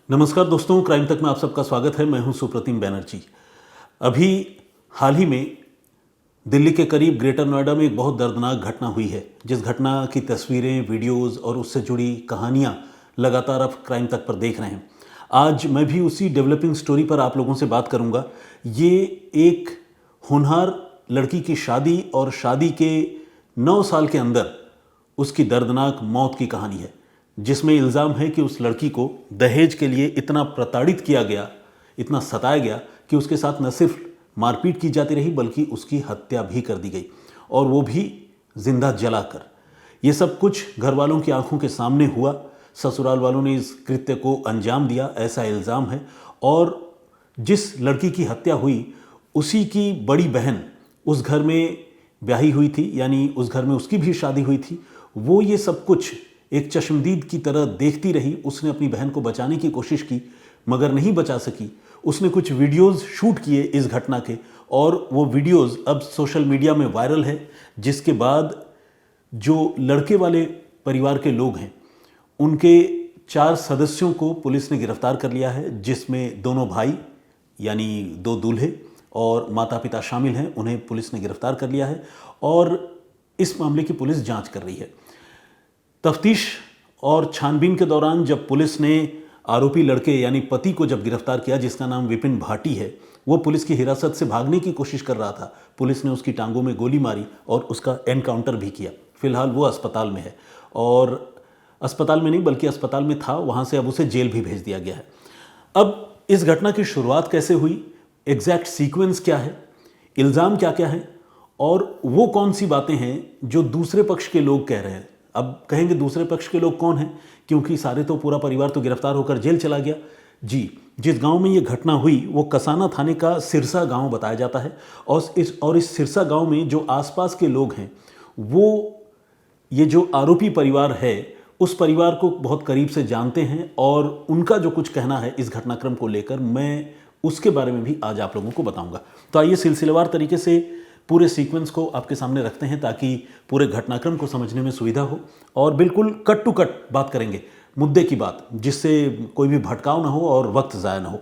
नमस्कार दोस्तों, क्राइम तक में आप सबका स्वागत है। मैं हूं सुप्रतिम बैनर्जी। अभी हाल ही में दिल्ली के करीब ग्रेटर नोएडा में एक बहुत दर्दनाक घटना हुई है, जिस घटना की तस्वीरें, वीडियोस और उससे जुड़ी कहानियां लगातार आप क्राइम तक पर देख रहे हैं। आज मैं भी उसी डेवलपिंग स्टोरी पर आप लोगों से बात करूंगा। ये एक होनहार लड़की की शादी और शादी के 9 साल के अंदर उसकी दर्दनाक मौत की कहानी है, जिसमें इल्ज़ाम है कि उस लड़की को दहेज के लिए इतना प्रताड़ित किया गया, इतना सताया गया कि उसके साथ न सिर्फ मारपीट की जाती रही बल्कि उसकी हत्या भी कर दी गई, और वो भी जिंदा जलाकर। ये सब कुछ घर वालों की आंखों के सामने हुआ। ससुराल वालों ने इस कृत्य को अंजाम दिया, ऐसा इल्ज़ाम है। और जिस लड़की की हत्या हुई उसी की बड़ी बहन उस घर में ब्याही हुई थी, यानी उस घर में उसकी भी शादी हुई थी। वो ये सब कुछ एक चश्मदीद की तरह देखती रही। उसने अपनी बहन को बचाने की कोशिश की मगर नहीं बचा सकी। उसने कुछ वीडियोस शूट किए इस घटना के, और वो वीडियोस अब सोशल मीडिया में वायरल है। जिसके बाद जो लड़के वाले परिवार के लोग हैं, उनके 4 सदस्यों को पुलिस ने गिरफ्तार कर लिया है, जिसमें दोनों भाई यानी 2 दूल्हे और माता पिता शामिल हैं। उन्हें पुलिस ने गिरफ्तार कर लिया है और इस मामले की पुलिस जांच कर रही है। तफ्तीश और छानबीन के दौरान जब पुलिस ने आरोपी लड़के यानी पति को जब गिरफ्तार किया, जिसका नाम विपिन भाटी है, वो पुलिस की हिरासत से भागने की कोशिश कर रहा था। पुलिस ने उसकी टांगों में गोली मारी और उसका एनकाउंटर भी किया। फिलहाल वो अस्पताल में है, और अस्पताल में नहीं बल्कि अस्पताल में था, वहाँ से अब उसे जेल भी भेज दिया गया है। अब इस घटना की शुरुआत कैसे हुई, एग्जैक्ट सीक्वेंस क्या है, इल्ज़ाम क्या क्या है, और वो कौन सी बातें हैं जो दूसरे पक्ष के लोग कह रहे हैं। अब कहेंगे दूसरे पक्ष के लोग कौन हैं, क्योंकि सारे तो पूरा परिवार तो गिरफ्तार होकर जेल चला गया। जी, जिस गांव में ये घटना हुई वो कसाना थाने का सिरसा गांव बताया जाता है। और इस सिरसा गांव में जो आसपास के लोग हैं, वो ये जो आरोपी परिवार है उस परिवार को बहुत करीब से जानते हैं, और उनका जो कुछ कहना है इस घटनाक्रम को लेकर, मैं उसके बारे में भी आज आप लोगों को बताऊंगा। तो आइए सिलसिलेवार तरीके से पूरे सीक्वेंस को आपके सामने रखते हैं ताकि पूरे घटनाक्रम को समझने में सुविधा हो, और बिल्कुल कट टू कट बात करेंगे, मुद्दे की बात, जिससे कोई भी भटकाव ना हो और वक्त ज़ाया ना हो।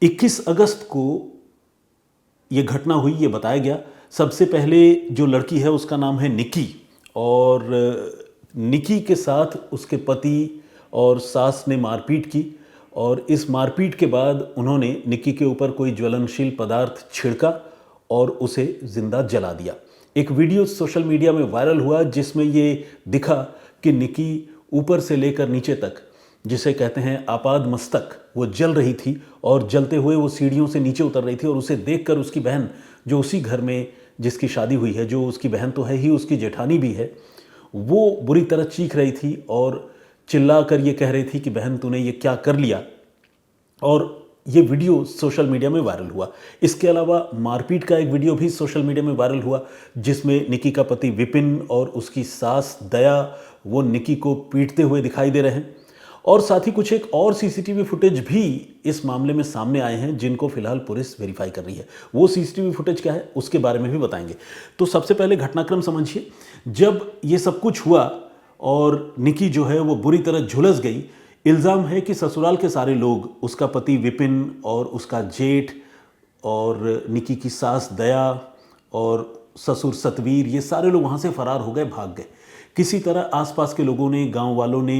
21 अगस्त को ये घटना हुई, ये बताया गया। सबसे पहले जो लड़की है उसका नाम है निकी, और निकी के साथ उसके पति और सास ने मारपीट की, और इस मारपीट के बाद उन्होंने निकी के ऊपर कोई ज्वलनशील पदार्थ छिड़का और उसे जिंदा जला दिया। एक वीडियो सोशल मीडिया में वायरल हुआ जिसमें ये दिखा कि निकी ऊपर से लेकर नीचे तक, जिसे कहते हैं आपाद मस्तक, वो जल रही थी, और जलते हुए वो सीढ़ियों से नीचे उतर रही थी। और उसे देखकर उसकी बहन, जो उसी घर में जिसकी शादी हुई है, जो उसकी बहन तो है ही, उसकी जेठानी भी है, वो बुरी तरह चीख रही थी और चिल्ला कर ये कह रही थी कि बहन तूने ये क्या कर लिया। और ये वीडियो सोशल मीडिया में वायरल हुआ। इसके अलावा मारपीट का एक वीडियो भी सोशल मीडिया में वायरल हुआ, जिसमें निकी का पति विपिन और उसकी सास दया, वो निकी को पीटते हुए दिखाई दे रहे हैं। और साथ ही कुछ एक और सीसीटीवी फुटेज भी इस मामले में सामने आए हैं, जिनको फिलहाल पुलिस वेरीफाई कर रही है। वो सीसीटीवी फुटेज क्या है उसके बारे में भी बताएंगे। तो सबसे पहले घटनाक्रम समझिए। जब ये सब कुछ हुआ और निकी जो है वो बुरी तरह झुलस गई, इल्ज़ाम है कि ससुराल के सारे लोग, उसका पति विपिन और उसका जेठ और निकी की सास दया और ससुर सतवीर, ये सारे लोग वहाँ से फरार हो गए, भाग गए। किसी तरह आसपास के लोगों ने, गांव वालों ने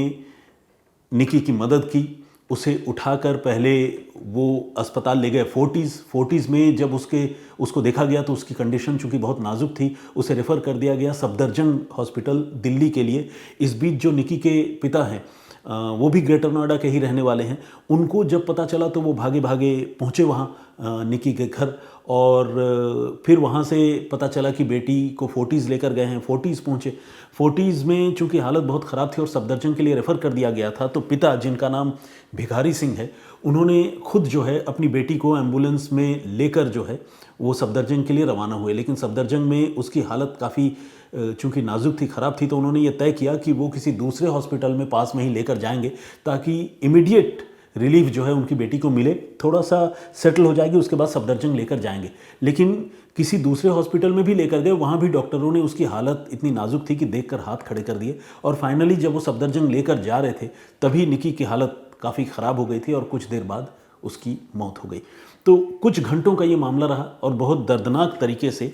निकी की मदद की। उसे उठाकर पहले वो अस्पताल ले गए फोर्टिस में। जब उसको देखा गया तो उसकी कंडीशन चूँकि बहुत नाजुक थी, उसे रेफ़र कर दिया गया सफदरजंग हॉस्पिटल दिल्ली के लिए। इस बीच जो निकी के पिता हैं, वो भी ग्रेटर नोएडा के ही रहने वाले हैं, उनको जब पता चला तो वो भागे भागे पहुँचे वहाँ निकी के घर, और फिर वहाँ से पता चला कि बेटी को फोर्टिस लेकर गए हैं। फोर्टिस पहुँचे। फोर्टिस में चूँकि हालत बहुत ख़राब थी और सफदरजंग के लिए रेफ़र कर दिया गया था, तो पिता, जिनका नाम भिखारी सिंह है, उन्होंने खुद जो है अपनी बेटी को एम्बुलेंस में लेकर जो है वो सफदरजंग के लिए रवाना हुए। लेकिन सफदरजंग में उसकी हालत काफ़ी चूँकि नाजुक थी, ख़राब थी, तो उन्होंने ये तय किया कि वो किसी दूसरे हॉस्पिटल में पास में ही लेकर जाएंगे, ताकि इमीडिएट रिलीफ जो है उनकी बेटी को मिले, थोड़ा सा सेटल हो जाएगी, उसके बाद सफदरजंग लेकर जाएंगे। लेकिन किसी दूसरे हॉस्पिटल में भी लेकर गए, वहाँ भी डॉक्टरों ने उसकी हालत इतनी नाजुक थी कि देखकर हाथ खड़े कर दिए। और फाइनली जब वो सफदरजंग लेकर जा रहे थे, तभी निकी की हालत काफ़ी ख़राब हो गई थी और कुछ देर बाद उसकी मौत हो गई। तो कुछ घंटों का ये मामला रहा और बहुत दर्दनाक तरीके से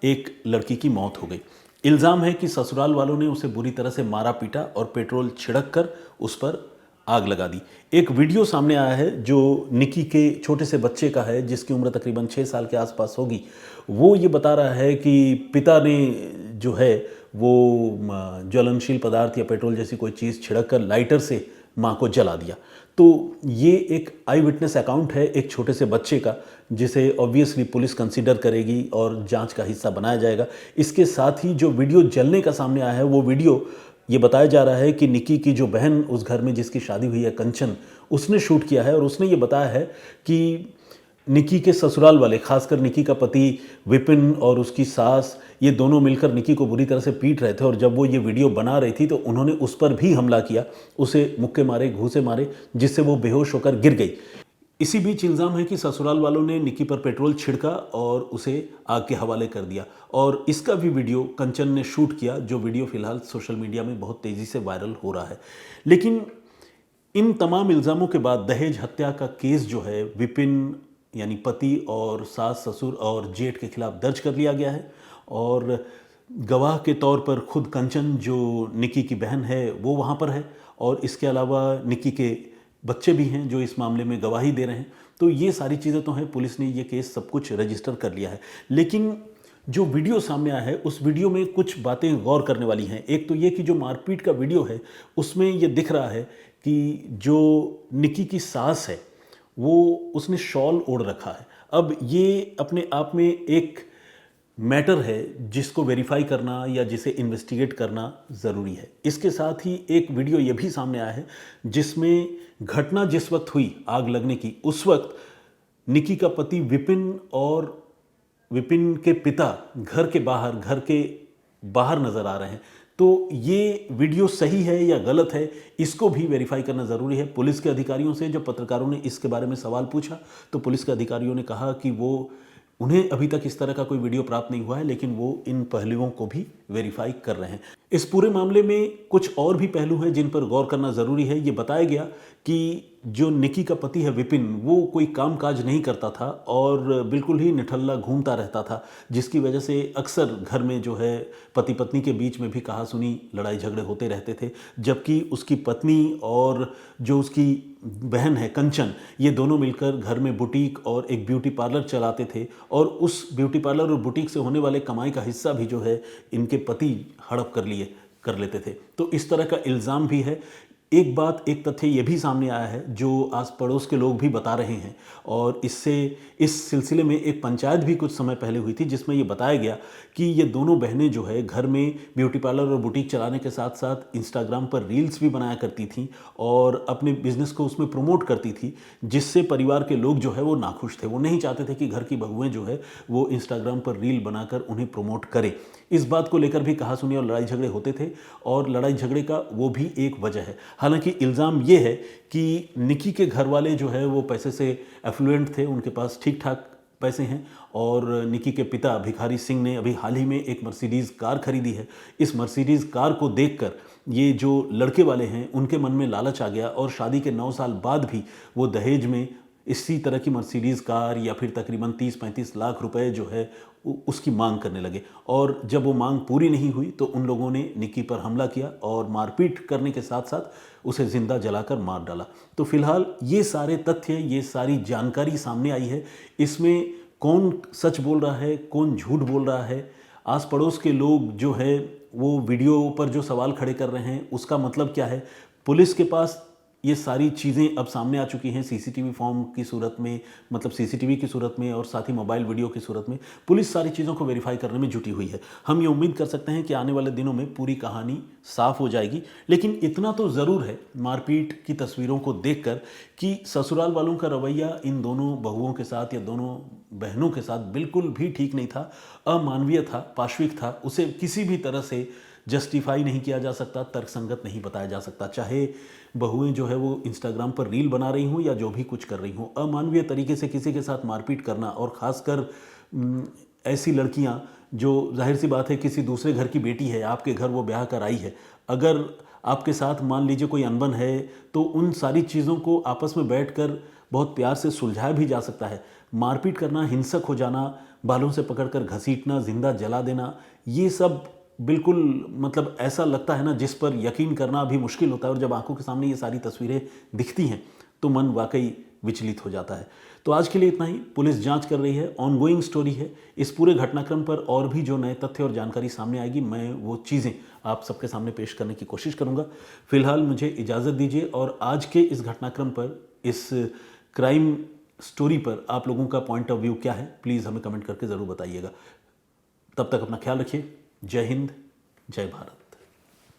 एक लड़की की मौत हो गई। इल्ज़ाम है कि ससुराल वालों ने उसे बुरी तरह से मारा पीटा और पेट्रोल छिड़क कर उस पर आग लगा दी। एक वीडियो सामने आया है जो निकी के छोटे से बच्चे का है, जिसकी उम्र तकरीबन 6 साल के आसपास होगी। वो ये बता रहा है कि पिता ने जो है वो ज्वलनशील पदार्थ या पेट्रोल जैसी कोई चीज़ छिड़क कर लाइटर से माँ को जला दिया। तो ये एक आई विटनेस अकाउंट है एक छोटे से बच्चे का, जिसे ऑब्वियसली पुलिस कंसीडर करेगी और जांच का हिस्सा बनाया जाएगा। इसके साथ ही जो वीडियो जलने का सामने आया है वो वीडियो ये बताया जा रहा है कि निकी की जो बहन उस घर में जिसकी शादी हुई है कंचन, उसने शूट किया है और उसने ये बताया है कि निकी के ससुराल वाले, खासकर निकी का पति विपिन और उसकी सास, ये दोनों मिलकर निकी को बुरी तरह से पीट रहे थे और जब वो ये वीडियो बना रही थी तो उन्होंने उस पर भी हमला किया, उसे मुक्के मारे, घूंसे मारे, जिससे वो बेहोश होकर गिर गई। इसी बीच इल्ज़ाम है कि ससुराल वालों ने निकी पर पेट्रोल छिड़का और उसे आग के हवाले कर दिया और इसका भी वीडियो कंचन ने शूट किया, जो वीडियो फिलहाल सोशल मीडिया में बहुत तेज़ी से वायरल हो रहा है। लेकिन इन तमाम इल्ज़ामों के बाद दहेज हत्या का केस जो है विपिन यानी पति और सास ससुर और जेठ के खिलाफ दर्ज कर लिया गया है और गवाह के तौर पर खुद कंचन जो निकी की बहन है वो वहाँ पर है और इसके अलावा निकी के बच्चे भी हैं जो इस मामले में गवाही दे रहे हैं। तो ये सारी चीज़ें तो हैं, पुलिस ने ये केस सब कुछ रजिस्टर कर लिया है। लेकिन जो वीडियो सामने आया है उस वीडियो में कुछ बातें गौर करने वाली हैं। एक तो ये कि जो मारपीट का वीडियो है उसमें ये दिख रहा है कि जो निकी की सास है वो उसने शॉल ओढ़ रखा है। अब ये अपने आप में एक मैटर है जिसको वेरीफाई करना या जिसे इन्वेस्टिगेट करना ज़रूरी है। इसके साथ ही एक वीडियो ये भी सामने आया है जिसमें घटना जिस वक्त हुई आग लगने की, उस वक्त निकी का पति विपिन और विपिन के पिता घर के बाहर नज़र आ रहे हैं। तो ये वीडियो सही है या गलत है, इसको भी वेरीफाई करना ज़रूरी है। पुलिस के अधिकारियों से जब पत्रकारों ने इसके बारे में सवाल पूछा तो पुलिस के अधिकारियों ने कहा कि उन्हें अभी तक इस तरह का कोई वीडियो प्राप्त नहीं हुआ है, लेकिन वो इन पहलुओं को भी वेरीफाई कर रहे हैं। इस पूरे मामले में कुछ और भी पहलू हैं जिन पर गौर करना ज़रूरी है। ये बताया गया कि जो निकी का पति है विपिन, वो कोई कामकाज नहीं करता था और बिल्कुल ही निठल्ला घूमता रहता था, जिसकी वजह से अक्सर घर में जो है पति पत्नी के बीच में भी कहासुनी, लड़ाई झगड़े होते रहते थे। जबकि उसकी पत्नी और जो उसकी बहन है कंचन, ये दोनों मिलकर घर में बुटीक और एक ब्यूटी पार्लर चलाते थे और उस ब्यूटी पार्लर और बुटीक से होने वाले कमाई का हिस्सा भी जो है इनके पति हड़प कर लेते थे। तो इस तरह का इल्ज़ाम भी है। एक बात, एक तथ्य ये भी सामने आया है जो आस पड़ोस के लोग भी बता रहे हैं और इस सिलसिले में एक पंचायत भी कुछ समय पहले हुई थी जिसमें ये बताया गया कि ये दोनों बहनें जो है घर में ब्यूटी पार्लर और बुटीक चलाने के साथ साथ इंस्टाग्राम पर रील्स भी बनाया करती थीं और अपने बिजनेस को उसमें प्रमोट करती थी, जिससे परिवार के लोग जो है वो नाखुश थे। वो नहीं चाहते थे कि घर की बहुएं जो है वो इंस्टाग्राम पर रील बनाकर उन्हें प्रमोट करें। इस बात को लेकर भी कहासुनी और लड़ाई झगड़े होते थे और लड़ाई झगड़े का वो भी एक वजह है। हालांकि इल्ज़ाम ये है कि निकी के घर वाले जो है वो पैसे से एफ्लुएंट थे, उनके पास ठीक ठाक पैसे हैं और निकी के पिता भिखारी सिंह ने अभी हाल ही में एक मर्सिडीज़ कार खरीदी है। इस मर्सिडीज़ कार को देखकर ये जो लड़के वाले हैं उनके मन में लालच आ गया और शादी के 9 साल बाद भी वो दहेज में इसी तरह की मर्सिडीज़ कार या फिर तकरीबन 30-35 लाख रुपए जो है उसकी मांग करने लगे और जब वो मांग पूरी नहीं हुई तो उन लोगों ने निकी पर हमला किया और मारपीट करने के साथ साथ उसे ज़िंदा जलाकर मार डाला। तो फिलहाल ये सारे तथ्य, ये सारी जानकारी सामने आई है। इसमें कौन सच बोल रहा है, कौन झूठ बोल रहा है, आस पड़ोस के लोग जो है वो वीडियो पर जो सवाल खड़े कर रहे हैं उसका मतलब क्या है। पुलिस के पास ये सारी चीज़ें अब सामने आ चुकी हैं सीसीटीवी फॉर्म की सूरत में, मतलब सीसीटीवी की सूरत में और साथ ही मोबाइल वीडियो की सूरत में पुलिस सारी चीज़ों को वेरीफाई करने में जुटी हुई है। हम ये उम्मीद कर सकते हैं कि आने वाले दिनों में पूरी कहानी साफ हो जाएगी। लेकिन इतना तो ज़रूर है मारपीट की तस्वीरों को देखकर कि ससुराल वालों का रवैया इन दोनों बहुओं के साथ या दोनों बहनों के साथ बिल्कुल भी ठीक नहीं था, अमानवीय था, पाशविक था। उसे किसी भी तरह से जस्टिफाई नहीं किया जा सकता, तर्कसंगत नहीं बताया जा सकता। चाहे बहुएं जो है वो इंस्टाग्राम पर रील बना रही हों या जो भी कुछ कर रही हों, अमानवीय तरीके से किसी के साथ मारपीट करना और ख़ासकर ऐसी लड़कियां जो जाहिर सी बात है किसी दूसरे घर की बेटी है, आपके घर वो ब्याह कर आई है, अगर आपके साथ मान लीजिए कोई अनबन है तो उन सारी चीज़ों को आपस में बैठकर बहुत प्यार से सुलझाया भी जा सकता है। मारपीट करना, हिंसक हो जाना, बालों से पकड़कर घसीटना, जिंदा जला देना, ये सब बिल्कुल मतलब ऐसा लगता है ना जिस पर यकीन करना भी मुश्किल होता है। और जब आंखों के सामने ये सारी तस्वीरें दिखती हैं तो मन वाकई विचलित हो जाता है। तो आज के लिए इतना ही। पुलिस जांच कर रही है, ऑनगोइंग स्टोरी है। इस पूरे घटनाक्रम पर और भी जो नए तथ्य और जानकारी सामने आएगी, मैं वो चीज़ें आप सबके सामने पेश करने की कोशिश करूंगा। फिलहाल मुझे इजाज़त दीजिए और आज के इस घटनाक्रम पर, इस क्राइम स्टोरी पर आप लोगों का पॉइंट ऑफ व्यू क्या है, प्लीज़ हमें कमेंट करके ज़रूर बताइएगा। तब तक अपना ख्याल रखिए। जय हिंद, जय भारत।